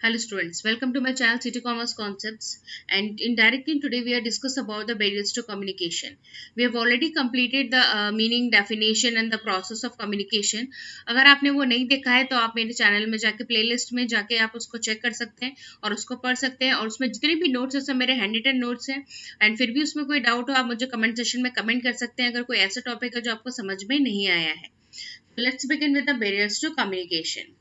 Hello students, welcome to my channel City Commerce Concepts, and in directing today we are discuss about the barriers to communication. We have already completed the meaning, definition and the process of communication. अगर आपने वो नहीं देखा है तो आप मेरे channel में जाके प्लेलिस्ट में जाके आप उसको चेक कर सकते हैं और उसको पढ़ सकते हैं और उसमें जितने भी नोट्स हैं सब मेरे हैंड रिटन नोट्स हैं एंड फिर भी उसमें कोई डाउट हो आप मुझे कमेंट सेक्शन में कमेंट कर सकते हैं अगर कोई ऐसा टॉपिक है जो आपको समझ में नहीं आया है. Let's begin with the barriers to communication.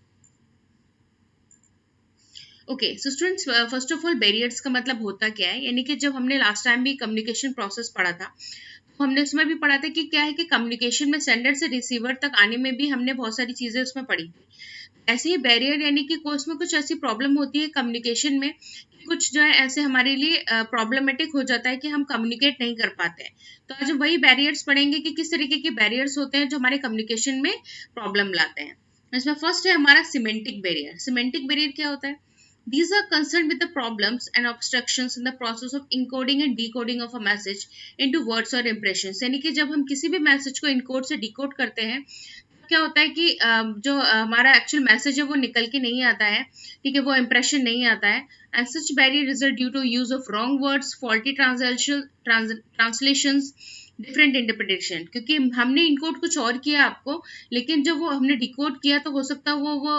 Okay so students first of all barriers का मतलब होता क्या है, यानी कि जब हमने लास्ट टाइम भी कम्युनिकेशन प्रोसेस पढ़ा था तो हमने उसमें भी पढ़ा था कि क्या है कि कम्युनिकेशन में सेंडर से रिसीवर तक आने में भी हमने बहुत सारी चीज़ें उसमें पढ़ी थी. ऐसे ही बैरियर यानी कि उसमें कुछ ऐसी प्रॉब्लम होती है कम्युनिकेशन में कि कुछ जो है ऐसे हमारे लिए प्रॉब्लमेटिक हो जाता है कि हम कम्युनिकेट नहीं कर पाते हैं. तो आज हम वही बैरियर्स पढ़ेंगे कि किस तरीके के बैरियर्स होते हैं जो हमारे कम्युनिकेशन में प्रॉब्लम लाते हैं. इसमें फर्स्ट है हमारा सिमेंटिक बैरियर. सिमेंटिक बैरियर क्या होता है? These are concerned with the problems and obstructions in the process of encoding and decoding of a message into words or impressions. यानी कि जब हम किसी भी मैसेज को इनकोड से डिकोड करते हैं क्या होता है कि जो हमारा एक्चुअल मैसेज है वो निकल के नहीं आता है, ठीक है, वो इंप्रेशन नहीं आता है. And such barrier result due to use of wrong words, faulty translations, different interpretation. क्योंकि हमने इनकोड कुछ और किया आपको, लेकिन जब वो हमने डिकोड किया तो हो सकता है वो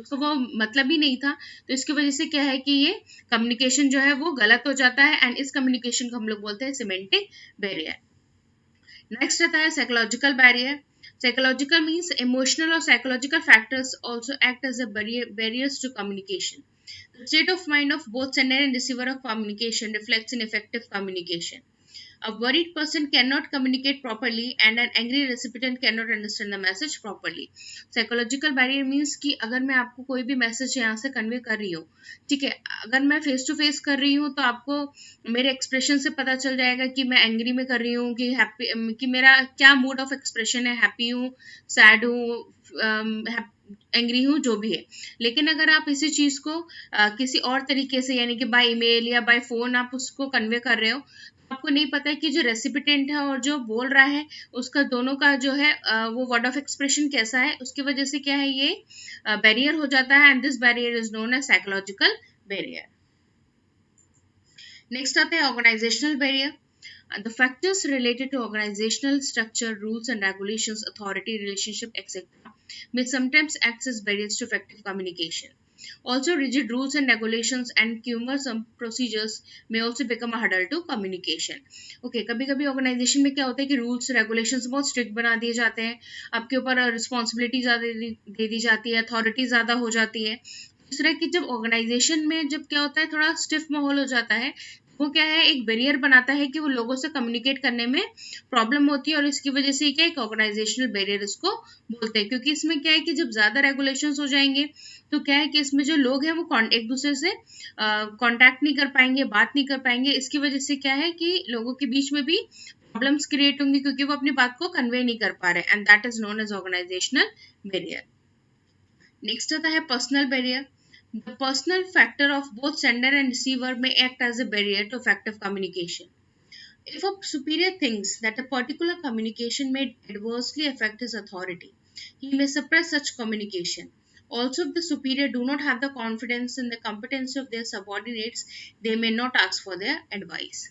उसका वो मतलब ही नहीं था. तो इसकी वजह से क्या है कि ये कम्युनिकेशन जो है वो गलत हो जाता है एंड इस कम्युनिकेशन को हम लोग बोलते हैं सिमेंटिक बैरियर. नेक्स्ट आता है psychological barrier. Psychological means emotional or psychological factors also act as a barriers to communication. The state of mind of both sender and receiver of communication reflects in effective communication. A worried person cannot communicate properly and an angry recipient cannot understand the message properly. Psychological barrier means कि अगर मैं आपको कोई भी message यहाँ से convey कर रही हूँ, ठीक है, अगर मैं फेस टू फेस कर रही हूँ तो आपको मेरे एक्सप्रेशन से पता चल जाएगा कि मैं एंग्री में कर रही हूँ कि हैप्पी, कि मेरा क्या मूड ऑफ एक्सप्रेशन है, हैप्पी हूँ, सैड हूँ, एंग्री हूँ, जो भी है. लेकिन अगर आप इसी चीज़ को किसी और तरीके से यानी कि बाय ईमेल या बाय फोन आप उसको कन्वे कर रहे हो, आपको नहीं पता है कि जो रेसिपिटेंट है और जो बोल रहा है उसका दोनों का जो है वो वर्ड ऑफ एक्सप्रेशन कैसा है. उसकी वजह से क्या है ये बैरियर हो जाता है and this barrier is known as psychological barrier. Next आता है organisational barrier. The factors related to organizational structure, rules and regulations, authority, relationship, etc. may sometimes act as barriers to effective communication. Also, rigid rules and regulations and cumbersome procedures may also become a hurdle to communication. Okay, कभी कभी organisation में क्या होता है कि rules regulations बहुत strict बना दिए जाते हैं, आपके ऊपर रिस्पॉन्सिबिलिटी ज़्यादा दे दी जाती है, अथॉरिटी ज़्यादा हो जाती है. दूसरा कि जब ऑर्गेनाइजेशन में जब क्या होता है थोड़ा स्टिफ माहौल हो जाता है, वो क्या है एक बैरियर बनाता है कि वो लोगों से कम्युनिकेट करने में प्रॉब्लम होती है और इसकी वजह से क्या एक ऑर्गेनाइजेशनल बैरियर इसको बोलते हैं. क्योंकि इसमें क्या है कि जब ज़्यादा रेगुलेशंस हो जाएंगे तो क्या है कि इसमें जो लोग हैं वो एक दूसरे से कांटेक्ट नहीं कर पाएंगे, बात नहीं कर पाएंगे. इसकी वजह से क्या है कि लोगों के बीच में भी प्रॉब्लम्स क्रिएट होंगी क्योंकि वो अपनी बात को कन्वे नहीं कर पा रहे and that is known as organisational barrier. Next आता है personal barrier. The personal factor of both sender and receiver may act as a barrier to effective communication. If a superior thinks that a particular communication may adversely affect his authority, he may suppress such communication. Also, if the superior do not have the confidence in the competence of their subordinates, they may not ask for their advice.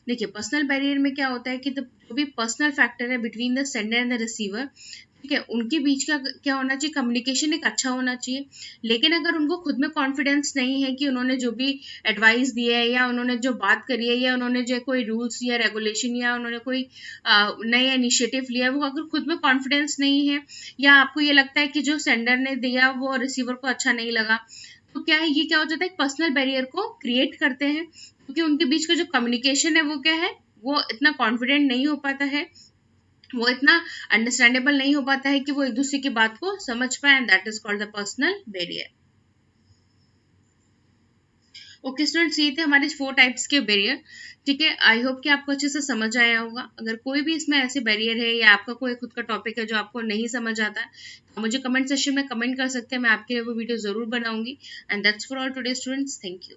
देखिए personal barrier में क्या होता है कि जो भी personal factor है between the sender and the receiver, ठीक है, उनके बीच का क्या होना चाहिए, कम्युनिकेशन एक अच्छा होना चाहिए. लेकिन अगर उनको खुद में कॉन्फिडेंस नहीं है कि उन्होंने जो भी एडवाइस दिया है या उन्होंने जो बात करी है या उन्होंने जो कोई रूल्स या रेगुलेशन या उन्होंने कोई नया इनिशिएटिव लिया, वो अगर खुद में कॉन्फिडेंस नहीं है या आपको ये लगता है कि जो सेंडर ने दिया वो रिसीवर को अच्छा नहीं लगा, तो क्या है ये क्या हो जाता है पर्सनल बैरियर को क्रिएट करते हैं क्योंकि उनके बीच का जो कम्युनिकेशन है वो क्या है वो इतना कॉन्फिडेंट नहीं हो पाता है, वो इतना अंडरस्टैंडेबल नहीं हो पाता है कि वो एक दूसरे की बात को समझ पाए and that is called the personal barrier. Okay students, ये थे हमारे 4 टाइप्स के बैरियर. ठीक है, आई होप कि आपको अच्छे से समझ आया होगा. अगर कोई भी इसमें ऐसे बैरियर है या आपका कोई खुद का टॉपिक है जो आपको नहीं समझ आता तो मुझे कमेंट सेक्शन में कमेंट कर सकते हैं, मैं आपके लिए वो वीडियो जरूर बनाऊंगी. And that's for all today students, thank you.